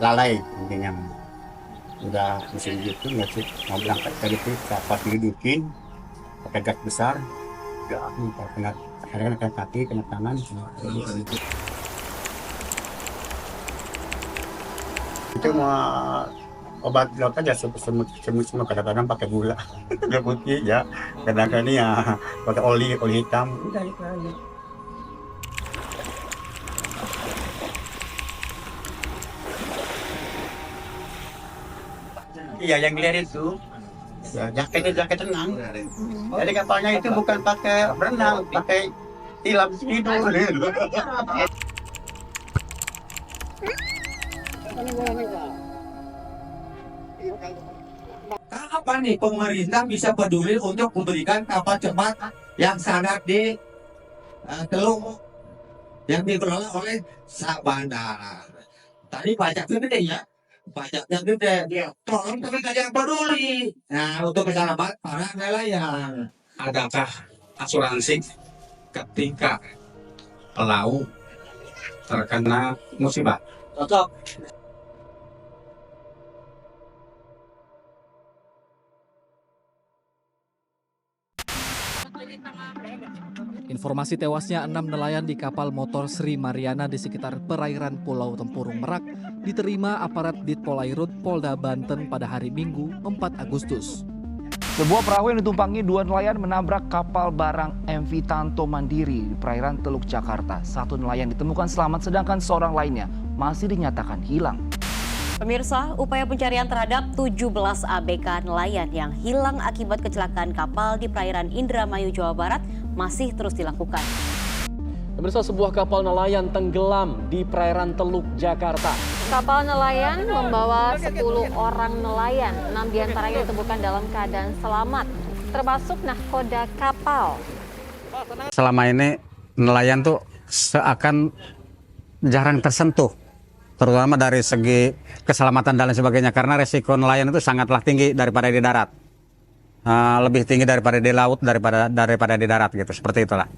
lalai intinya. Udah musim gitu nggak sih mau berangkat tadi tuh pas didudukin pakai gas besar, nggak kena akhirnya kena kaki kena tangan. Itu mau obat laut aja semut semua kadang-kadang pakai gula gula putih ya, kadang-kadang ya pakai oli hitam udah itu aja. Iya yang lihat itu ya jaketnya jaket renang. Jadi kapalnya itu bukan pakai berenang, pakai tilam tidur. Kapan nih pemerintah bisa peduli untuk memberikan kapal cepat yang sangat di Teluk yang dikelola oleh Sabandara. Tadi pajaknya gede ya, pajaknya gede. Tolong tapi nggak ada yang peduli. Nah untuk keselamatan para nelayan. Adakah asuransi ketika pelaut terkena musibah? Cocok. Informasi tewasnya 6 nelayan di kapal motor Sri Mariana di sekitar perairan Pulau Tempurung Merak diterima aparat Ditpolairut Polda Banten pada hari Minggu 4 Agustus. Sebuah perahu yang ditumpangi 2 nelayan menabrak kapal barang MV Tanto Mandiri di perairan Teluk Jakarta. 1 nelayan ditemukan selamat sedangkan seorang lainnya masih dinyatakan hilang. Pemirsa, upaya pencarian terhadap 17 ABK nelayan yang hilang akibat kecelakaan kapal di perairan Indramayu, Jawa Barat masih terus dilakukan. Pemirsa, sebuah kapal nelayan tenggelam di perairan Teluk Jakarta. Kapal nelayan membawa 10 orang nelayan, 6 diantaranya ditemukan dalam keadaan selamat, termasuk nahkoda kapal. Selama ini nelayan tuh seakan jarang tersentuh, terutama dari segi keselamatan dan lain sebagainya, karena resiko nelayan itu sangatlah tinggi daripada di darat. Lebih tinggi daripada di laut, daripada di darat gitu, seperti itulah.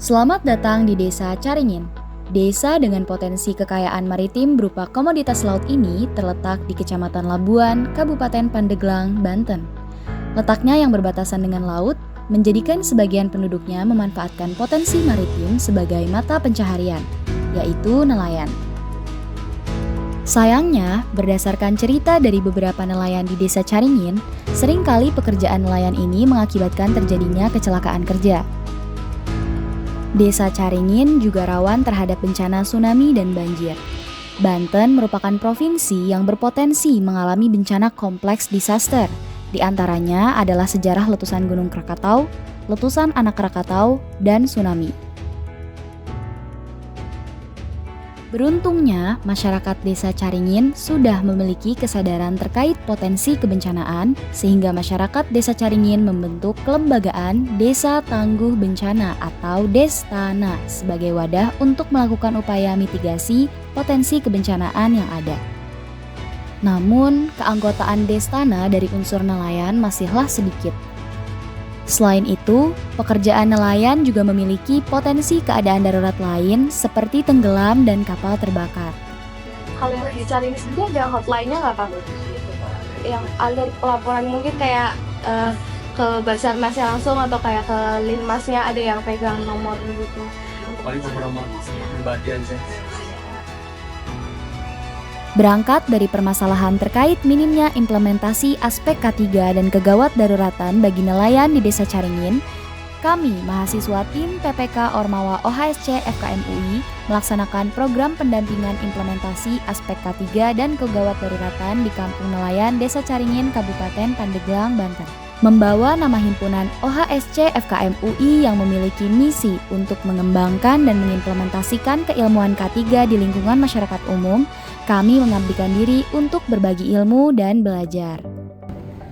Selamat datang di Desa Caringin. Desa dengan potensi kekayaan maritim berupa komoditas laut ini terletak di Kecamatan Labuan, Kabupaten Pandeglang, Banten. Letaknya yang berbatasan dengan laut menjadikan sebagian penduduknya memanfaatkan potensi maritim sebagai mata pencaharian, yaitu nelayan. Sayangnya, berdasarkan cerita dari beberapa nelayan di Desa Caringin, seringkali pekerjaan nelayan ini mengakibatkan terjadinya kecelakaan kerja. Desa Caringin juga rawan terhadap bencana tsunami dan banjir. Banten merupakan provinsi yang berpotensi mengalami bencana kompleks disaster. Di antaranya adalah sejarah letusan Gunung Krakatau, letusan Anak Krakatau, dan tsunami. Beruntungnya, masyarakat Desa Caringin sudah memiliki kesadaran terkait potensi kebencanaan, sehingga masyarakat Desa Caringin membentuk kelembagaan Desa Tangguh Bencana atau Destana sebagai wadah untuk melakukan upaya mitigasi potensi kebencanaan yang ada. Namun, keanggotaan Destana dari unsur nelayan masihlah sedikit. Selain itu, pekerjaan nelayan juga memiliki potensi keadaan darurat lain seperti tenggelam dan kapal terbakar. Kalau di Caringin sendiri ada hotline-nya nggak Pak? Yang ada laporan mungkin kayak ke Basarnasnya langsung atau kayak ke Linmasnya ada yang pegang nomor gitu? Paling nomor pribadi aja. Berangkat dari permasalahan terkait minimnya implementasi aspek K3 dan kegawat daruratan bagi nelayan di Desa Caringin, kami, mahasiswa tim PPK Ormawa OHSC FKM UI, melaksanakan program pendampingan implementasi aspek K3 dan kegawat daruratan di Kampung Nelayan Desa Caringin, Kabupaten Pandeglang, Banten. membawa nama himpunan OHSC FKM UI yang memiliki misi untuk mengembangkan dan mengimplementasikan keilmuan K3 di lingkungan masyarakat umum. Kami mengabdikan diri untuk berbagi ilmu dan belajar.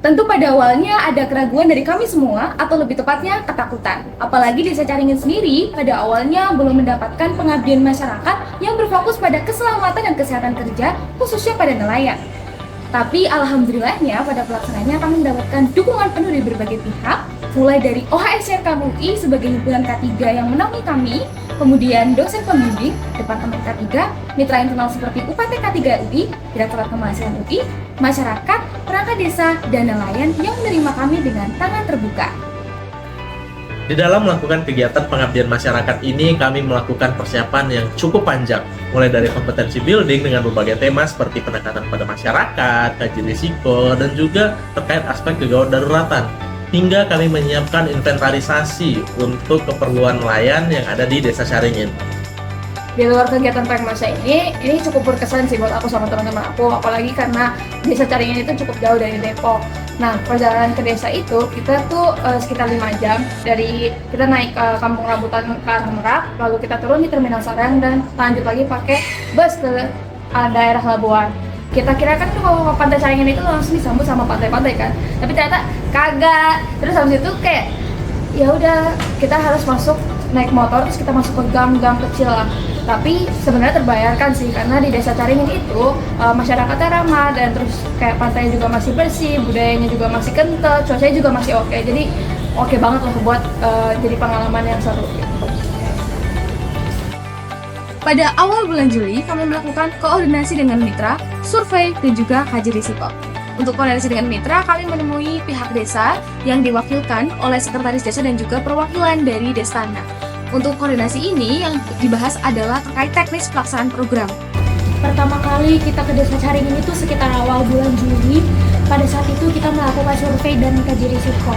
Tentu pada awalnya ada keraguan dari kami semua, atau lebih tepatnya ketakutan. Apalagi Desa Caringin sendiri pada awalnya belum mendapatkan pengabdian masyarakat yang berfokus pada keselamatan dan kesehatan kerja, khususnya pada nelayan. Tapi alhamdulillahnya pada pelaksanaannya kami mendapatkan dukungan penuh dari berbagai pihak, mulai dari OHSC FKM UI sebagai himpunan K3 yang menaungi kami, kemudian dosen pembimbing, Departemen K3, mitra internal seperti UPT K3 UI, Direktorat Kemahasiswaan UI, masyarakat, perangkat desa, dan nelayan yang menerima kami dengan tangan terbuka. Di dalam melakukan kegiatan pengabdian masyarakat ini, kami melakukan persiapan yang cukup panjang, mulai dari kompetensi building dengan berbagai tema seperti pendekatan pada masyarakat, kaji risiko, dan juga terkait aspek kegawat daruratan. Hingga kami menyiapkan inventarisasi untuk keperluan nelayan yang ada di Desa Caringin. Di luar kegiatan Pengmasa ini cukup berkesan sih buat aku sama teman-teman aku, apalagi karena Desa Caringin itu cukup jauh dari Depok. Nah, perjalanan ke desa itu kita tuh sekitar 5 jam, dari kita naik ke Kampung Rambutan ke arah Merak, lalu kita turun di Terminal Sarang dan lanjut lagi pakai bus ke daerah Labuan. Kita kira kan tuh kalau Pantai Caringin itu langsung disambut sama pantai-pantai kan, tapi ternyata kagak. Terus habis itu kayak ya udah kita harus masuk naik motor, terus kita masuk ke gang-gang kecil lah. Tapi sebenarnya terbayarkan sih, karena di Desa Caringin itu masyarakatnya ramah, dan terus kayak pantainya juga masih bersih, budayanya juga masih kental, cuacanya juga masih oke. Jadi oke banget lah buat jadi pengalaman yang seru gitu. Pada awal bulan Juli, kami melakukan koordinasi dengan mitra, survei, dan juga kaji risiko. Untuk koordinasi dengan mitra, kami menemui pihak desa yang diwakilkan oleh sekretaris desa dan juga perwakilan dari Destana. Untuk koordinasi ini yang dibahas adalah terkait teknis pelaksanaan program. Pertama kali kita ke Desa Caringin itu sekitar awal bulan Juli. Pada saat itu kita melakukan survei dan kaji risiko.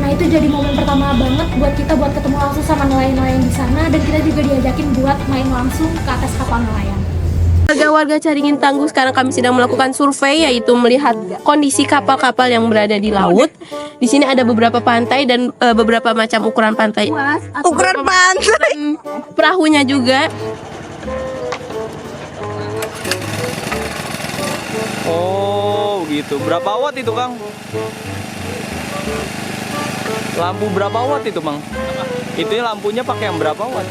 Nah, itu jadi momen pertama banget buat kita buat ketemu langsung sama nelayan-nelayan di sana, dan kita juga diajakin buat main langsung ke atas kapal nelayan. Warga Caringin Tangguh sekarang kami sedang melakukan survei, yaitu melihat kondisi kapal-kapal yang berada di laut. Di sini ada beberapa pantai dan beberapa macam ukuran pantai. Ukuran pantai. Perahunya juga. Oh, gitu. Berapa watt itu, Kang? Lampu berapa watt itu, Bang? Itu lampunya pakai yang berapa watt?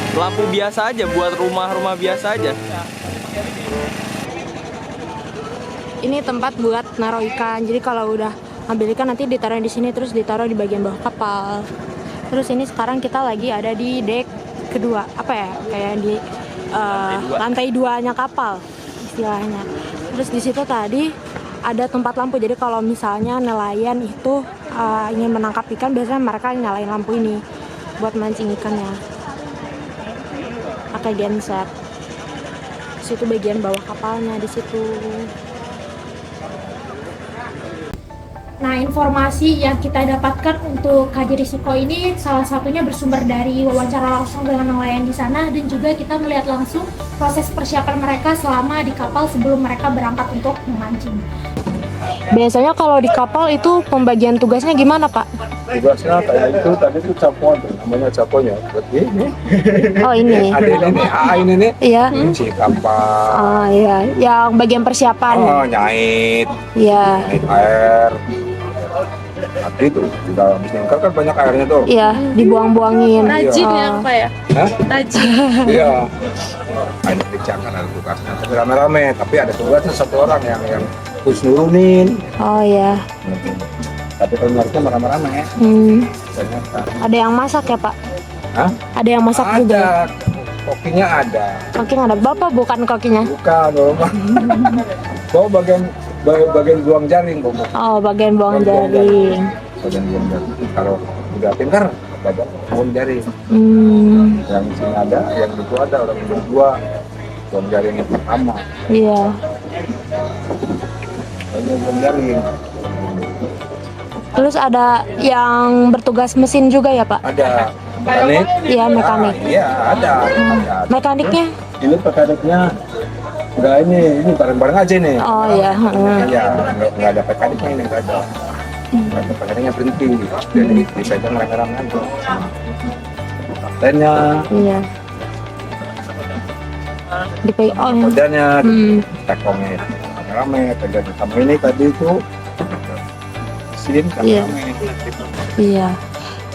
Lampu biasa aja, buat rumah-rumah biasa aja. Ini tempat buat naruh ikan. Jadi kalau udah ambil ikan nanti ditaruh di sini, terus ditaruh di bagian bawah kapal. Terus ini sekarang kita lagi ada di deck kedua, apa ya? Kayak di lantai 2-nya kapal istilahnya. Terus di situ tadi ada tempat lampu. Jadi kalau misalnya nelayan itu ingin menangkap ikan, biasanya mereka nyalain lampu ini buat mancing ikannya. Pakai genset. Situ bagian bawah kapalnya di situ. Nah, informasi yang kita dapatkan untuk kaji risiko ini salah satunya bersumber dari wawancara langsung dengan nelayan di sana, dan juga kita melihat langsung proses persiapan mereka selama di kapal sebelum mereka berangkat untuk memancing. Biasanya kalau di kapal itu pembagian tugasnya gimana, Pak? Tugasnya kayak itu tadi tuh capon, namanya caponnya. Ini. Oh, ini. Ada ini, ini nih. Iya. Kunci kapal. Oh, iya. Yang bagian persiapan. Oh, nyait. Iya. Nyait air. Nanti itu udah habis nyengkel kan banyak airnya tuh. Iya, dibuang-buangin. Rajin ya, Pak ya? Hah? Rajin. Iya. Ada dicakan ada tugasnya. Tapi rame-rame, tapi ada tugasnya satu orang yang terus nurunin. Oh iya. Tapi kalau nariknya rame-rame. Ada yang masak ya, Pak? Hah? Ada yang masak juga? Ada. Kokinya ada. Kokinya ada. Bapak bukan kokinya? Bukan, Bapak. Bawa bagian buang jaring, Bapak. Oh, bagian buang jaring. Bagian buang jaring. Kalau udah pintar, ada buang jaring. Yang di sini ada, yang itu ada, orang berdua. Buang jaring yang pertama. Iya. Buang jaring. Terus ada yang bertugas mesin juga ya, Pak? Ada. Mekanik? Iya, mekanik. Iya, ada. Mekaniknya? Ini mekaniknya Enggak, ini bareng-bareng aja nih. Oh iya. Iya, nggak ada PKD ini, nggak ada. Nggak ada PKD-nya berhenti. Jadi dipegang rame-rame aja. Lainnya. Iya. Di PO. Kerjanya, tekongnya rame, pegang sama ini tadi itu. Mesin kan Iya. rame. Iya.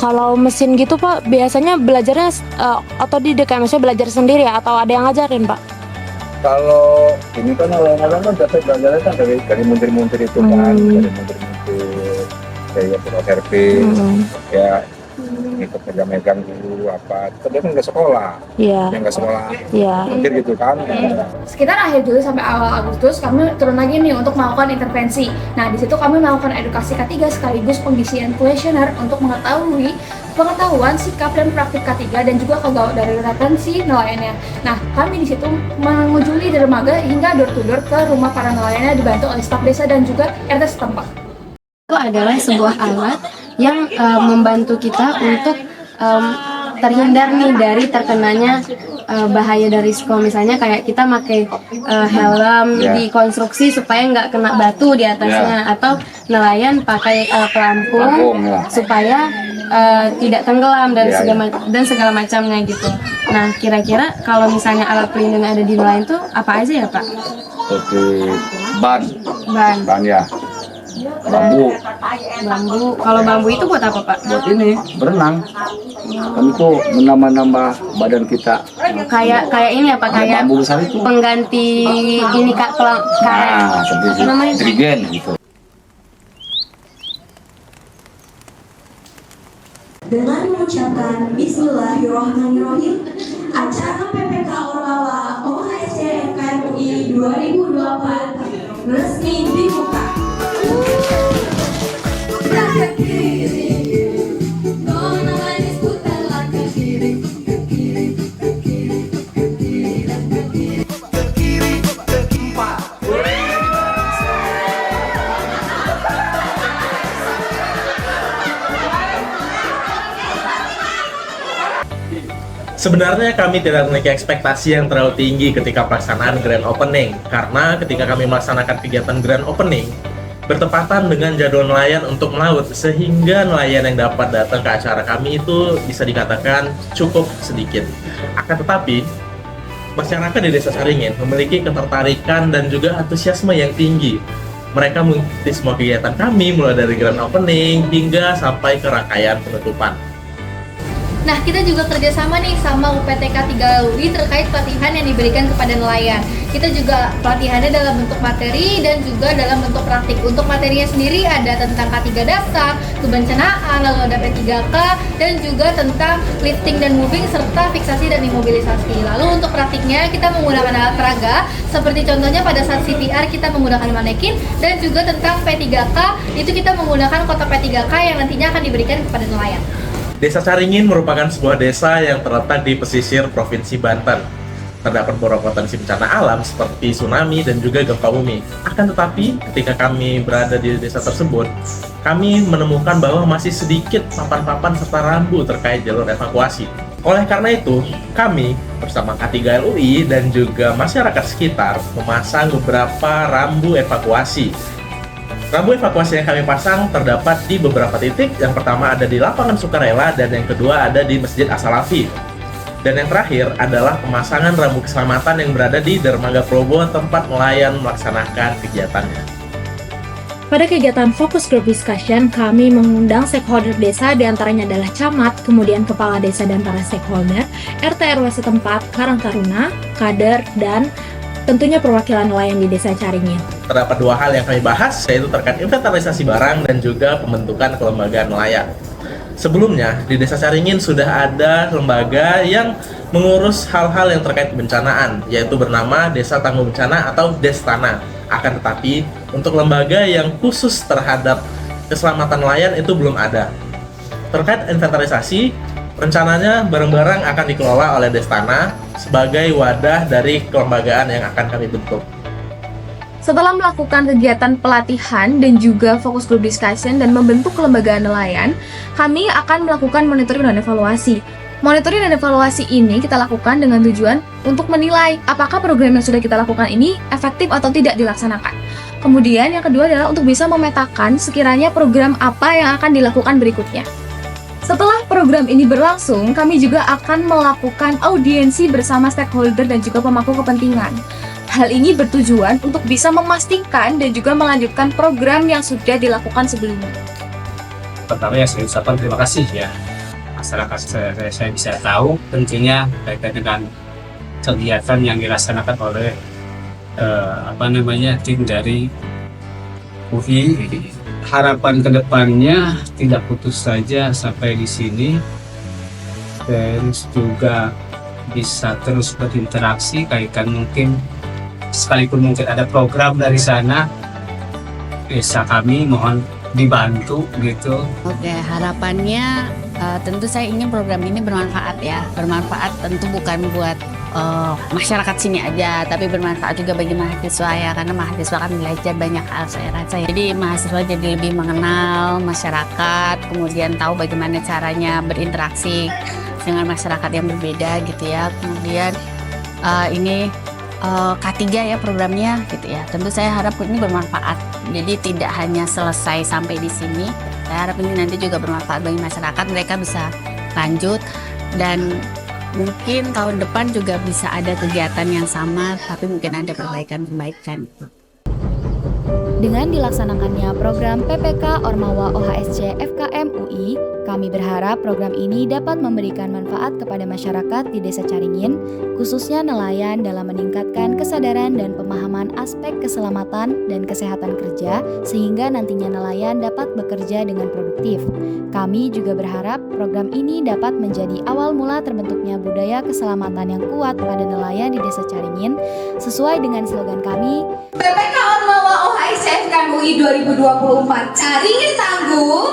Kalau mesin gitu Pak, biasanya belajarnya otodidak, maksudnya belajar sendiri ya, atau ada yang ngajarin Pak? Kalau ini kan orang-orang kan biasa belajarnya kan dari muntir-muntir itu kan, dari muntir-muntir kayak produk servis, ya ikut megang-megang dulu apa. Itu dia kan nggak sekolah, Iya. yang nggak sekolah, Iya. muntir gitu kan. Sekitar akhir Juli sampai awal Agustus kami turun lagi nih untuk melakukan intervensi. Nah, di situ kami melakukan edukasi K3 sekaligus pengisian kuesioner untuk mengetahui pengetahuan sikap dan praktik K3 dan juga kedaruratan si nelayannya. Nah, kami di situ mengunjungi dermaga hingga door to door ke rumah para nelayannya dibantu oleh staf desa dan juga RT setempat. Itu adalah sebuah alat yang membantu kita untuk terhindar nih dari terkenanya bahaya dari risiko, misalnya kayak kita pakai helm di konstruksi supaya nggak kena batu di atasnya, atau nelayan pakai pelampung supaya tidak tenggelam dan segala macamnya gitu. Nah, kira-kira kalau misalnya alat pelindung ada di nelayan tuh apa aja ya Pak? Seperti ban ya, Bambu. Kalau bambu itu buat apa Pak? buat ini berenang. Kan itu menambah badan kita. Kayak ini apa? Kayak Bambu besar itu. pengganti ini Kak Nah, seperti namanya trigen gitu. Dengan mengucapkan Bismillahirrahmanirrahim, acara PPK Ormawa OHSC FKMUI 2024 resmi dibuka. Sebenarnya kami tidak memiliki ekspektasi yang terlalu tinggi ketika pelaksanaan Grand Opening, karena ketika kami melaksanakan kegiatan Grand Opening bertepatan dengan jadwal nelayan untuk melaut, sehingga nelayan yang dapat datang ke acara kami itu bisa dikatakan cukup sedikit. Akan tetapi, masyarakat di Desa Caringin memiliki ketertarikan dan juga antusiasme yang tinggi. Mereka mengikuti semua kegiatan kami, mulai dari Grand Opening hingga sampai ke rangkaian penutupan. Nah, kita juga kerjasama nih sama UPTK 3 UI terkait pelatihan yang diberikan kepada nelayan. Kita juga pelatihannya dalam bentuk materi dan juga dalam bentuk praktik. Untuk materinya sendiri ada tentang K3 dasar, kebencanaan, lalu ada P3K, dan juga tentang lifting dan moving, serta fiksasi dan imobilisasi. Lalu untuk praktiknya kita menggunakan alat peraga, seperti contohnya pada saat CPR kita menggunakan manekin, dan juga tentang P3K, itu kita menggunakan kotak P3K yang nantinya akan diberikan kepada nelayan. Desa Caringin merupakan sebuah desa yang terletak di pesisir Provinsi Banten. Terdapat beberapa potensi bencana alam seperti tsunami dan juga gempa bumi. Akan tetapi, ketika kami berada di desa tersebut, kami menemukan bahwa masih sedikit papan-papan serta rambu terkait jalur evakuasi. Oleh karena itu, kami bersama K3 LUI dan juga masyarakat sekitar memasang beberapa rambu evakuasi. Rambu evakuasi yang kami pasang terdapat di beberapa titik. Yang pertama ada di lapangan Sukarela dan yang kedua ada di Masjid As-Salafi. Dan yang terakhir adalah pemasangan rambu keselamatan yang berada di Dermaga Probo tempat nelayan melaksanakan kegiatannya. Pada kegiatan Focus Group Discussion, kami mengundang stakeholder desa, diantaranya adalah camat, kemudian kepala desa dan para stakeholder, RT RW setempat, Karang Taruna, kader, dan tentunya perwakilan nelayan di Desa Caringin. Terdapat dua hal yang kami bahas, yaitu terkait inventarisasi barang dan juga pembentukan kelembagaan nelayan. Sebelumnya, di Desa Caringin sudah ada lembaga yang mengurus hal-hal yang terkait kebencanaan, yaitu bernama Desa Tangguh Bencana atau Destana. Akan tetapi, untuk lembaga yang khusus terhadap keselamatan nelayan itu belum ada. Terkait inventarisasi, rencananya barang-barang akan dikelola oleh Destana sebagai wadah dari kelembagaan yang akan kami bentuk. Setelah melakukan kegiatan pelatihan dan juga fokus group discussion dan membentuk kelembagaan nelayan, kami akan melakukan monitoring dan evaluasi. Monitoring dan evaluasi ini kita lakukan dengan tujuan untuk menilai apakah program yang sudah kita lakukan ini efektif atau tidak dilaksanakan. Kemudian yang kedua adalah untuk bisa memetakan sekiranya program apa yang akan dilakukan berikutnya. Setelah program ini berlangsung, kami juga akan melakukan audiensi bersama stakeholder dan juga pemangku kepentingan. Hal ini bertujuan untuk bisa memastikan dan juga melanjutkan program yang sudah dilakukan sebelumnya. Pertama ya saya ucapkan terima kasih ya masyarakat saya bisa tahu tentunya berkaitan dengan kegiatan yang dilaksanakan oleh tim dari UI. Harapan kedepannya tidak putus saja sampai di sini, terus juga bisa terus berinteraksi kaitan mungkin sekalipun mungkin ada program dari sana bisa kami mohon dibantu gitu. Oke, harapannya tentu saya ingin program ini bermanfaat ya. Bermanfaat tentu bukan buat masyarakat sini aja, tapi bermanfaat juga bagi mahasiswa ya, karena mahasiswa kan belajar banyak hal saya rasa. Jadi mahasiswa jadi lebih mengenal masyarakat, kemudian tahu bagaimana caranya berinteraksi dengan masyarakat yang berbeda gitu ya. Kemudian ini K3 ya programnya gitu ya. Tentu saya harap ini bermanfaat. Jadi tidak hanya selesai sampai di sini. Saya harap ini nanti juga bermanfaat bagi masyarakat. Mereka bisa lanjut dan mungkin tahun depan juga bisa ada kegiatan yang sama, tapi mungkin ada perbaikan-perbaikan. Dengan dilaksanakannya program PPK Ormawa OHSC FKM UI, kami berharap program ini dapat memberikan manfaat kepada masyarakat di Desa Caringin, khususnya nelayan dalam meningkatkan kesadaran dan pemahaman aspek keselamatan dan kesehatan kerja, sehingga nantinya nelayan dapat bekerja dengan produktif. Kami juga berharap program ini dapat menjadi awal mula terbentuknya budaya keselamatan yang kuat pada nelayan di Desa Caringin, sesuai dengan slogan kami, PPK Ormawa OHSC FKM UI 2024, Caringin tangguh.